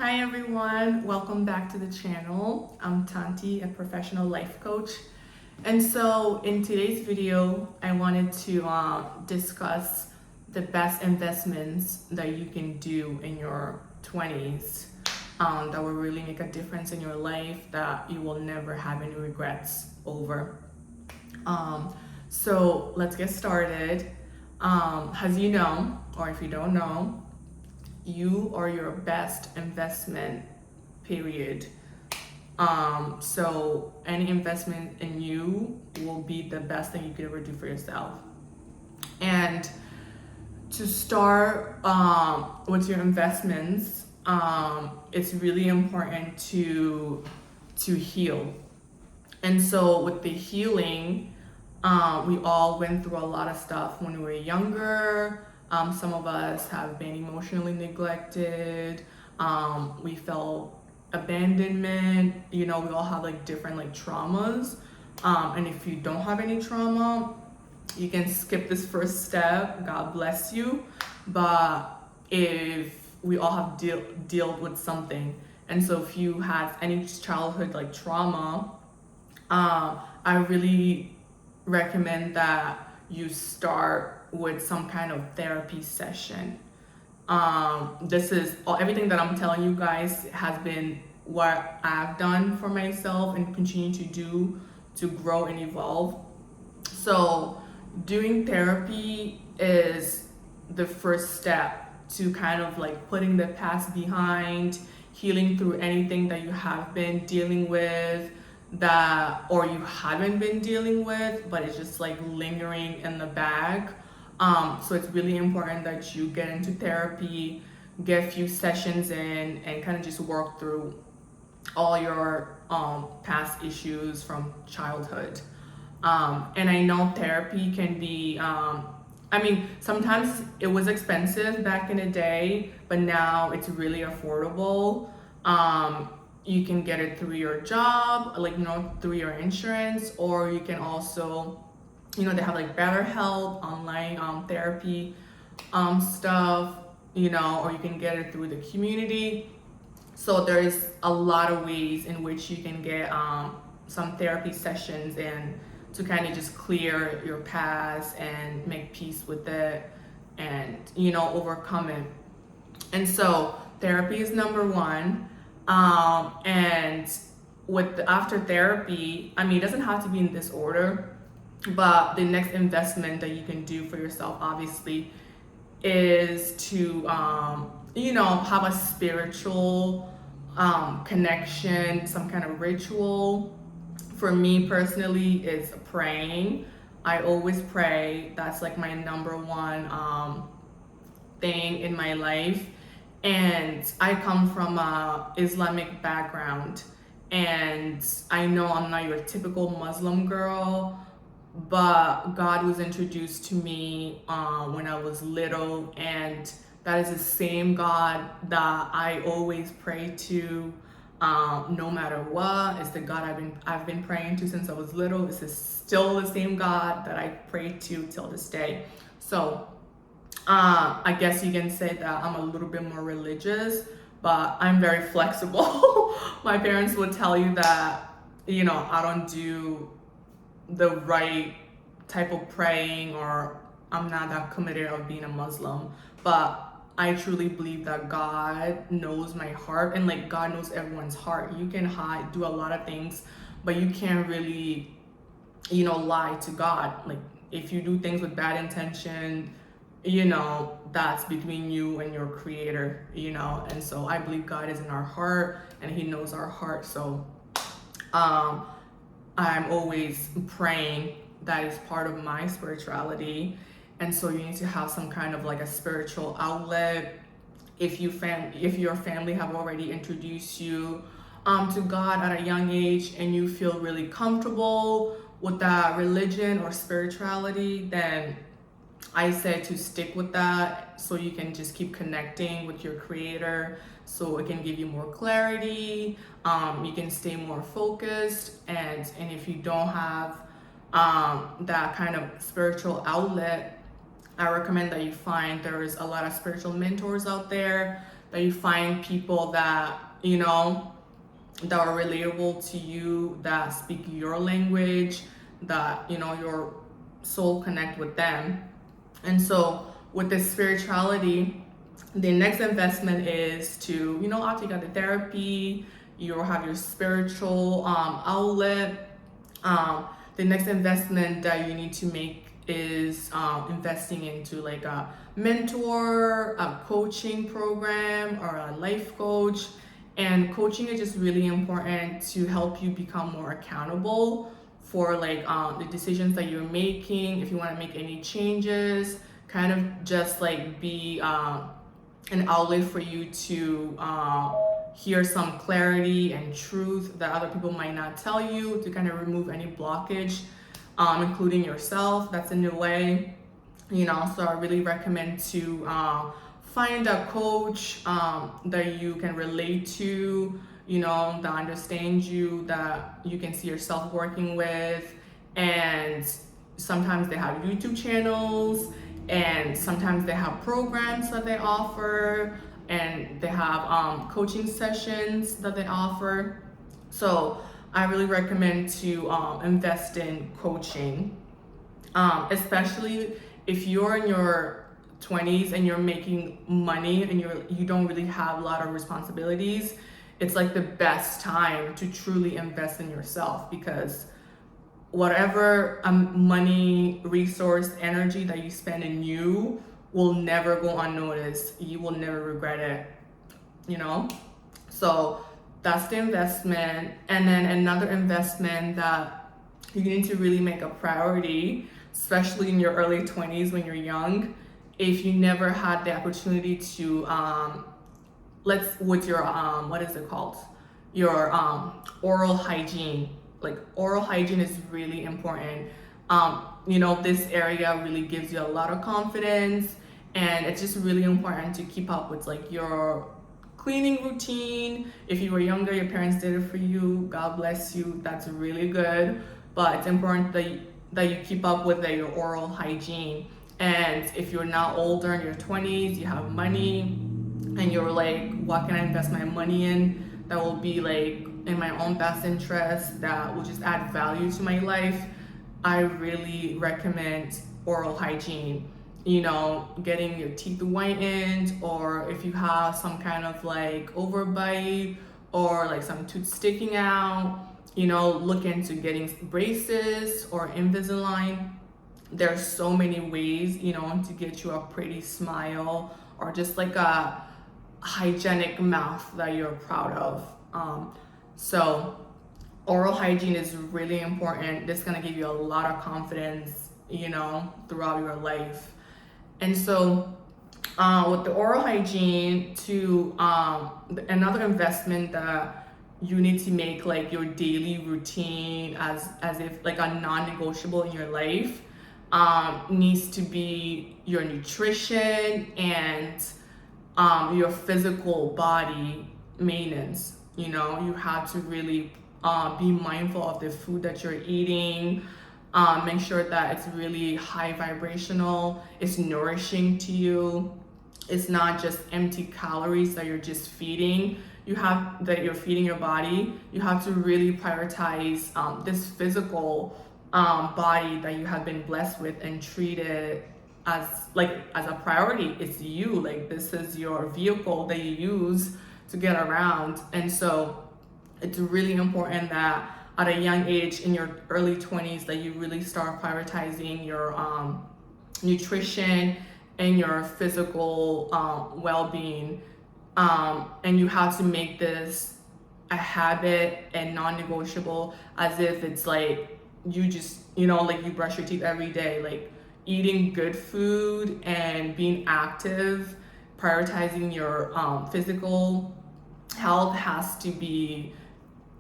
Hi everyone, welcome back to the channel. I'm Tanti, a professional life coach. And so in today's video, I wanted to discuss the best investments that you can do in your 20s that will really make a difference in your life that you will never have any regrets over. So let's get started. As you know, or if you don't know, you are your best investment, period. So any investment in you will be the best thing you could ever do for yourself. And to start with your investments, it's really important to heal. And so with the healing, we all went through a lot of stuff when we were younger. Some of us have been emotionally neglected. We felt abandonment. We all have like different like traumas. And if you don't have any trauma, you can skip this first step. God bless you. But if we all have dealt with something, and so if you have any childhood like trauma, I really recommend that you start with some kind of therapy session. This is everything that I'm telling you guys has been what I've done for myself and continue to do to grow and evolve. So doing therapy is the first step to kind of like putting the past behind, healing through anything that you have been dealing with that or you haven't been dealing with, but it's just like lingering in the bag. So it's really important that you get into therapy, get a few sessions in, and kind of just work through all your past issues from childhood. And I know therapy can be, sometimes it was expensive back in the day, but now it's really affordable. You can get it through your job, through your insurance, or you can also, they have like BetterHelp, online therapy stuff, or you can get it through the community. So there's a lot of ways in which you can get some therapy sessions and to kind of just clear your past and make peace with it and, overcome it. And so therapy is number one. And after therapy, it doesn't have to be in this order, but the next investment that you can do for yourself, obviously, is to, have a spiritual connection, some kind of ritual. For me personally, is praying. I always pray. That's like my number one thing in my life. And I come from a Islamic background, and I know I'm not your typical Muslim girl, but God was introduced to me when I was little, and that is the same God that I always pray to, no matter what. It's the God I've been praying to since I was little. It's still the same God that I pray to till this day. So I guess you can say that I'm a little bit more religious, but I'm very flexible. My parents would tell you that, I don't do the right type of praying, or I'm not that committed of being a Muslim. But I truly believe that God knows my heart, and like God knows everyone's heart. You can do a lot of things, but you can't really, lie to God. Like if you do things with bad intention, that's between you and your creator, and so I believe God is in our heart and he knows our heart. So I'm always praying. That is part of my spirituality. And so you need to have some kind of like a spiritual outlet. If your family have already introduced you to God at a young age and you feel really comfortable with that religion or spirituality, then I say to stick with that so you can just keep connecting with your creator, so it can give you more clarity. You can stay more focused, and if you don't have that kind of spiritual outlet, I recommend that you find there's a lot of spiritual mentors out there that you find people that, you know, that are relatable to you, that speak your language, that, you know, your soul connect with them. And so with this spirituality, the next investment is to, you know, after you got the therapy, you'll have your spiritual outlet. The next investment that you need to make is investing into like a mentor, a coaching program, or a life coach. And coaching is just really important to help you become more accountable for like the decisions that you're making. If you want to make any changes, kind of just like be an outlet for you to hear some clarity and truth that other people might not tell you, to kind of remove any blockage, including yourself. That's a new way, you know. So I really recommend to find a coach that you can relate to, you know, that understands you, that you can see yourself working with. And sometimes they have YouTube channels, and sometimes they have programs that they offer, and they have coaching sessions that they offer. So I really recommend to invest in coaching, especially if you're in your 20s and you're making money and you don't really have a lot of responsibilities. It's like the best time to truly invest in yourself, because whatever money, resource, energy that you spend in you will never go unnoticed. You will never regret it, you know? So that's the investment. And then another investment that you need to really make a priority, especially in your early 20s when you're young, if you never had the opportunity to, with your, what is it called? Your oral hygiene. Like, oral hygiene is really important. You know, this area really gives you a lot of confidence, and it's just really important to keep up with like your cleaning routine. If you were younger, your parents did it for you, God bless you, that's really good. But it's important that you keep up with your oral hygiene. And if you're now older, in your 20s, you have money, and you're like, what can I invest my money in that will be like in my own best interest, that will just add value to my life? I really recommend oral hygiene. You know, getting your teeth whitened, or if you have some kind of like overbite or like some tooth sticking out, you know, look into getting braces or Invisalign. There's so many ways, you know, to get you a pretty smile, or just like a hygienic mouth that you're proud of. So oral hygiene is really important. This is gonna give you a lot of confidence, you know, throughout your life. And so with the oral hygiene, to another investment that you need to make like your daily routine as if like a non-negotiable in your life, needs to be your nutrition and your physical body maintenance. You know, you have to really be mindful of the food that you're eating. Make sure that it's really high vibrational, it's nourishing to you. It's not just empty calories that you're just feeding. You're feeding your body. You have to really prioritize this physical body that you have been blessed with, and treat it as a priority. It's you, like this is your vehicle that you use to get around. And so it's really important that at a young age, in your early 20s, that you really start prioritizing your nutrition and your physical well-being. And you have to make this a habit and non-negotiable, as if it's like you just, you know, like you brush your teeth every day. Like, eating good food and being active, prioritizing your physical health has to be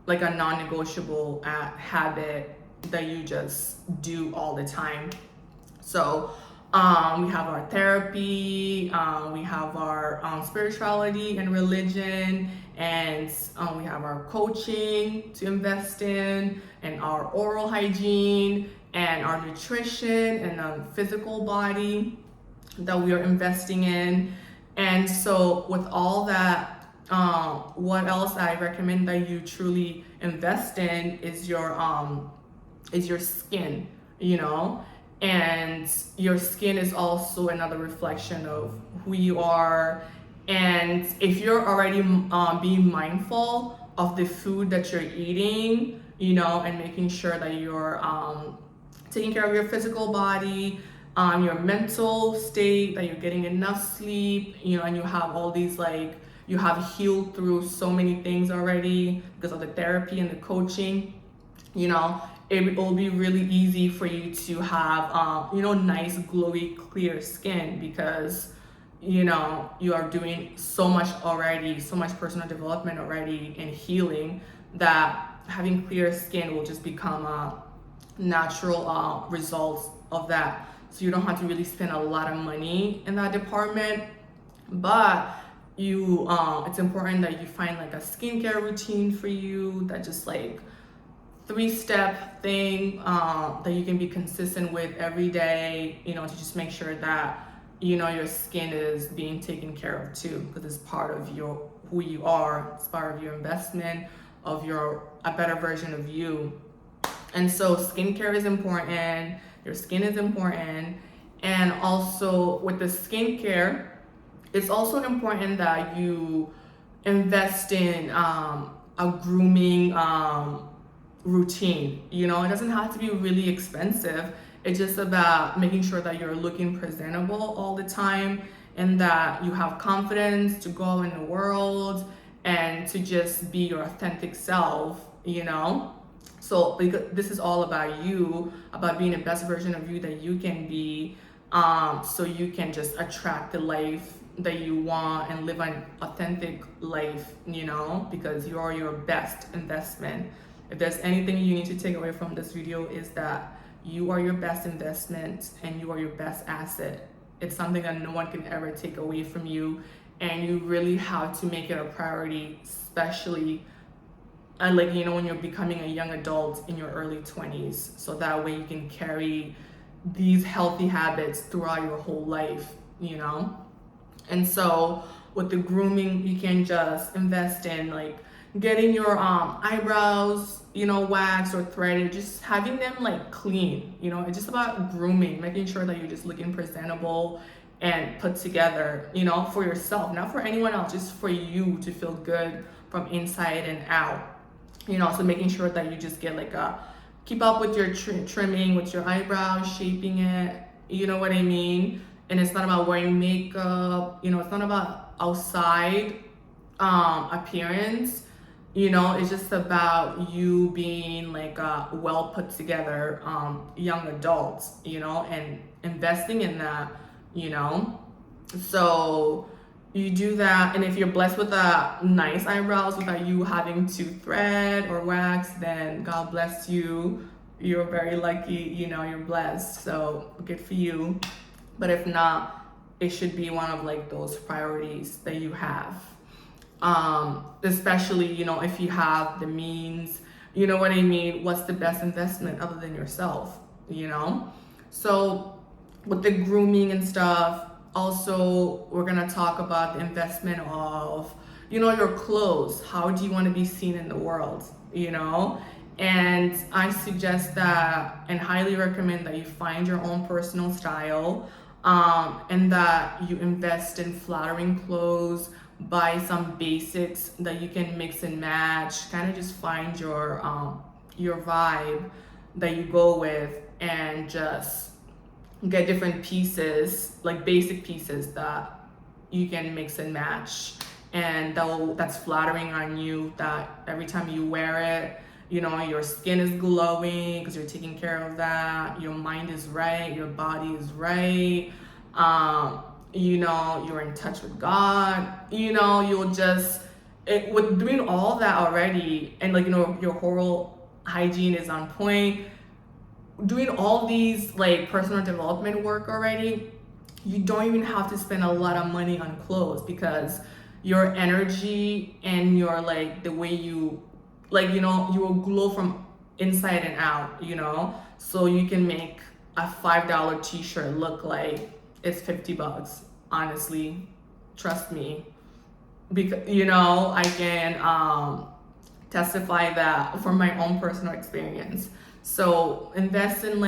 like a non-negotiable habit that you just do all the time. So we have our therapy, we have our spirituality and religion, and we have our coaching to invest in, and our oral hygiene, and our nutrition, and physical body that we are investing in. And so with all that, what else I recommend that you truly invest in is your skin, you know? And your skin is also another reflection of who you are. And if you're already being mindful of the food that you're eating, you know, and making sure that you're taking care of your physical body, your mental state, that you're getting enough sleep, you know, and you have all these like, you have healed through so many things already because of the therapy and the coaching, you know, it will be really easy for you to have, you know, nice, glowy, clear skin because, you know, you are doing so much already, so much personal development already and healing that having clear skin will just become a natural results of that. So you don't have to really spend a lot of money in that department, but you it's important that you find like a skincare routine for you that just like 3-step thing that you can be consistent with every day, you know, to just make sure that, you know, your skin is being taken care of too, because it's part of your who you are, it's part of your investment of a better version of you. And so skincare is important, your skin is important, and also with the skincare, it's also important that you invest in a grooming routine. You know, it doesn't have to be really expensive. It's just about making sure that you're looking presentable all the time and that you have confidence to go out in the world and to just be your authentic self, you know? So because this is all about you, about being the best version of you that you can be, so you can just attract the life that you want and live an authentic life, you know, because you are your best investment. If there's anything you need to take away from this video is that you are your best investment and you are your best asset. It's something that no one can ever take away from you, and you really have to make it a priority, especially like, you know, when you're becoming a young adult in your early 20s, so that way you can carry these healthy habits throughout your whole life, you know? And so with the grooming, you can just invest in like getting your eyebrows, you know, waxed or threaded, just having them like clean, you know. It's just about grooming, making sure that you're just looking presentable and put together, you know, for yourself, not for anyone else, just for you to feel good from inside and out, you know. So making sure that you just get like keep up with your trimming, with your eyebrows, shaping it, you know what I mean? And it's not about wearing makeup, you know, it's not about outside appearance, you know. It's just about you being like a well put together young adult, you know, and investing in that, you know. So you do that, and if you're blessed with nice eyebrows without you having to thread or wax, then God bless you. You're very lucky, you know, you're blessed. So good for you. But if not, it should be one of like those priorities that you have. Especially, you know, if you have the means, you know what I mean? What's the best investment other than yourself, you know? So with the grooming and stuff, also, we're gonna talk about the investment of, you know, your clothes. How do you want to be seen in the world, you know? And I suggest that and highly recommend that you find your own personal style, and that you invest in flattering clothes, buy some basics that you can mix and match, kind of just find your vibe that you go with, and just get different pieces, like basic pieces that you can mix and match, and that's flattering on you, that every time you wear it, you know, your skin is glowing because you're taking care of that, your mind is right, your body is right, you know, you're in touch with God, you know, you'll just with doing all that already, and like, you know, your oral hygiene is on point, doing all these like personal development work already, you don't even have to spend a lot of money on clothes, because your energy and your like the way you like, you know, you will glow from inside and out, you know. So you can make a $5 t-shirt look like it's $50, honestly. trust me, because I can testify that from my own personal experience. So invest in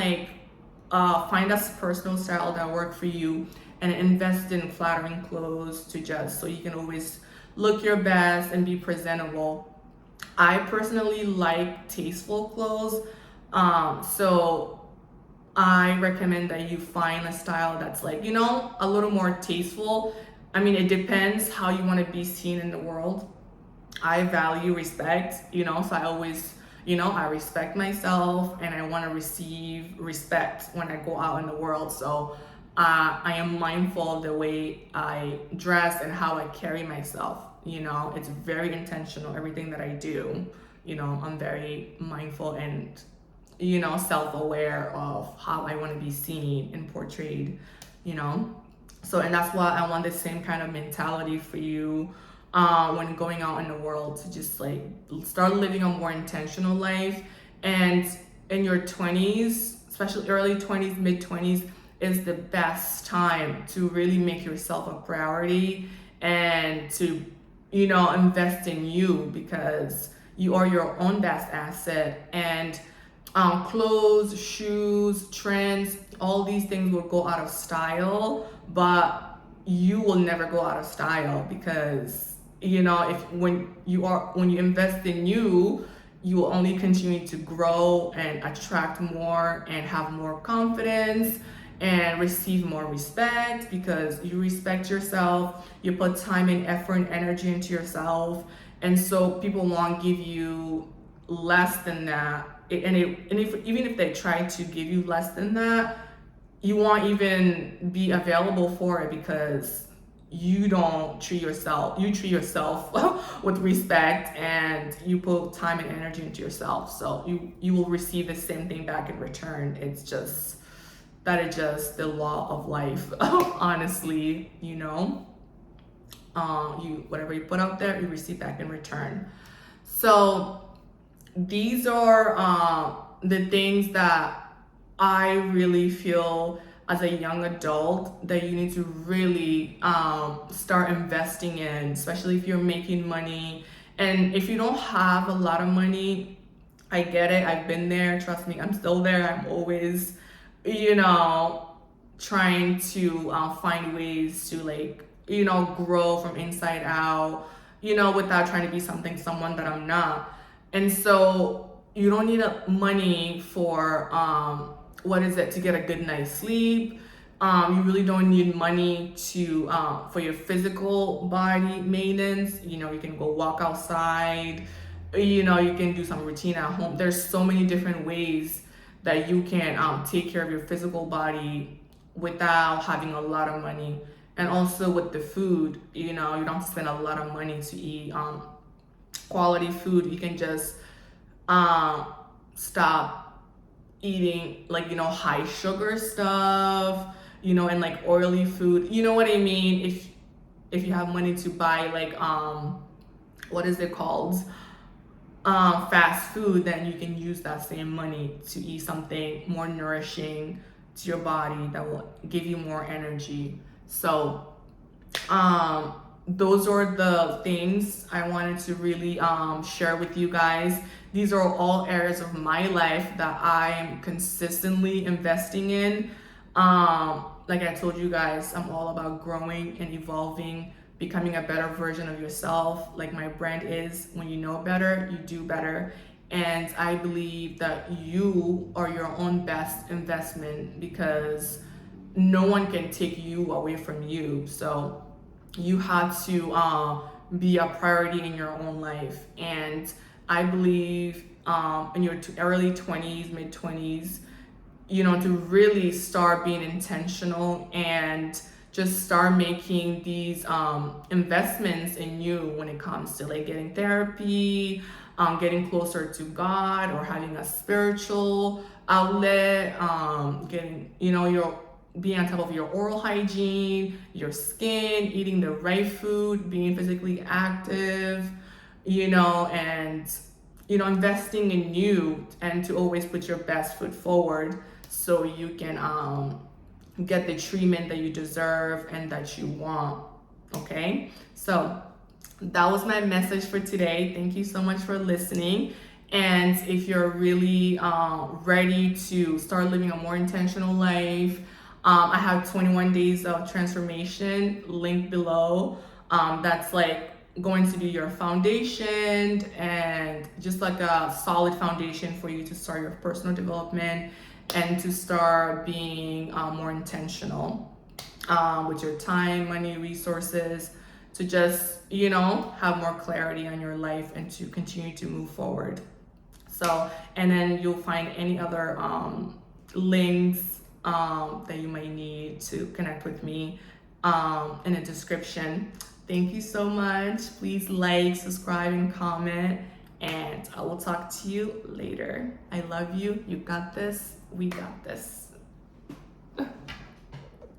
find a personal style that work for you, and invest in flattering clothes to just so you can always look your best and be presentable. I personally like tasteful clothes, so I recommend that you find a style that's a little more tasteful. I mean, it depends how you want to be seen in the world. I value respect, so I always, I respect myself and I want to receive respect when I go out in the world. So I am mindful of the way I dress and how I carry myself. It's very intentional, everything that I do. I'm very mindful and, self-aware of how I want to be seen and portrayed, you know. So, and that's why I want the same kind of mentality for you when going out in the world, to just start living a more intentional life. And in your 20s, especially early 20s, mid 20s, is the best time to really make yourself a priority and to, invest in you, because you are your own best asset. And clothes, shoes, trends, all these things will go out of style, but you will never go out of style, because if when you invest in you, you will only continue to grow and attract more and have more confidence and receive more respect, because you respect yourself, you put time and effort and energy into yourself. And so people won't give you less than that. Even if they try to give you less than that, you won't even be available for it, because you don't treat yourself, you treat yourself with respect, and you put time and energy into yourself. So you will receive the same thing back in return. It's just that is just the law of life. Honestly, whatever you put out there, you receive back in return. So these are the things that I really feel as a young adult that you need to really start investing in, especially if you're making money. And if you don't have a lot of money, I get it. I've been there. Trust me, I'm still there. I'm always, trying to find ways to grow from inside out, without trying to be someone that I'm not. And so you don't need money for to get a good night's sleep. You really don't need money to for your physical body maintenance. You can go walk outside. You can do some routine at home. There's so many different ways that you can take care of your physical body without having a lot of money. And also with the food, you don't spend a lot of money to eat quality food. You can just stop eating high sugar stuff, and oily food. You know what I mean? If you have money to buy what is it called? Fast food, then you can use that same money to eat something more nourishing to your body that will give you more energy. So those are the things I wanted to really share with you guys. These are all areas of my life that I'm consistently investing in. Like I told you guys, I'm all about growing and evolving, becoming a better version of yourself. Like my brand is, when you know better, you do better. And I believe that you are your own best investment, because no one can take you away from you. So you have to be a priority in your own life. And I believe in your early 20s, mid 20s, to really start being intentional and just start making these investments in you when it comes to getting therapy, getting closer to God, or having a spiritual outlet, getting, your being on top of your oral hygiene, your skin, eating the right food, being physically active, and, investing in you, and to always put your best foot forward so you can get the treatment that you deserve and that you want. Okay, so that was my message for today. Thank you so much for listening. And if you're really ready to start living a more intentional life, I have 21 days of transformation linked below. That's like going to be your foundation and just like a solid foundation for you to start your personal development and to start being more intentional with your time, money, resources, to just, have more clarity on your life and to continue to move forward. So, and then you'll find any other links that you might need to connect with me in the description. Thank you so much. Please like, subscribe, and comment. And I will talk to you later. I love you. You got this. We got this.